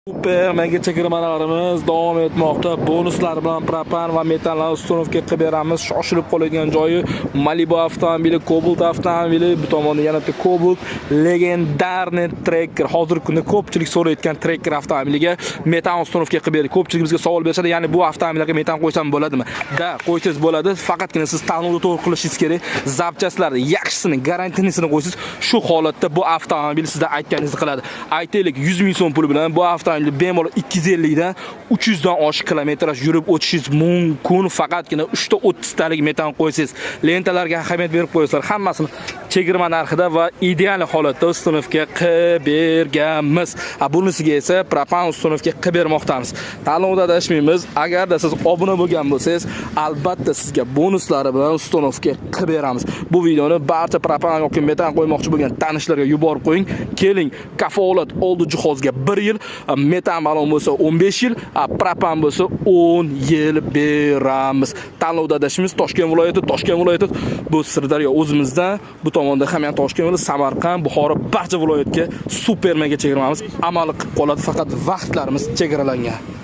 Super mega chegirmalarimiz davom etmoqda. Bonuslar bilan propan va metanlarni ustunovga qilib beramiz. Shoshilib qoladigan joyi Malibu avtomobili, Cobalt avtomobili, bu tomonda yana bitta Cobalt legendarniy Tracker. Hozirgi kunda ko'pchilik so'rayotgan Tracker avtomobiliga metan ustunovga qilib berdik. Ko'pchiligimizga savol berishadi, ya'ni bu avtomobillarga metan qo'ysam bo'ladimi? Da, qo'ysangiz bo'ladi. Faqatgina siz tanlovda to'g'ri qilishingiz kerak. Zapchastlarni yaxshisini, garantiyanisini qo'ysiz, shu holatda bu avtomobil sizda aytganingizni qiladi. Aytaylik 100 ming so'm puli bilan bu avtomobil bemalol 250 dan 300 dan oshiq kilometraj yurib o'tishingiz mumkin. Faqatgina 3 ta 30 talik metan qo'ysangiz, lentalarga ahamiyat berib qo'yasizlar. Hammasini chegirma narxida va ideal holatda ustunovga qilib berganmiz. Bunisiga esa propan ustunovga qilib bermoqdamiz. Tanlovda adashmaymiz. Agarda siz obuna bo'lgan bo'lsangiz, albatta sizga bonuslari bilan ustunovga qilib beramiz. Bu videoni barcha propan yoki metan qo'ymoqchi bo'lgan tanishlarga yuborib qo'ying. Keling, kafolat oldi jihozga 1 yil, metan balon bo'lsa 15 yil, propan bo'lsa 10 yil beramiz. Tanlovda adashimiz Toshkent viloyati, bu Sirdaryo o'zimizdan, bu tomonda ham Toshkent viloyati, Samarqand, Buxoro barcha viloyatga super mega chegirmamiz amal qilib qoladi. Faqat vaqtlarimiz chegaralangan.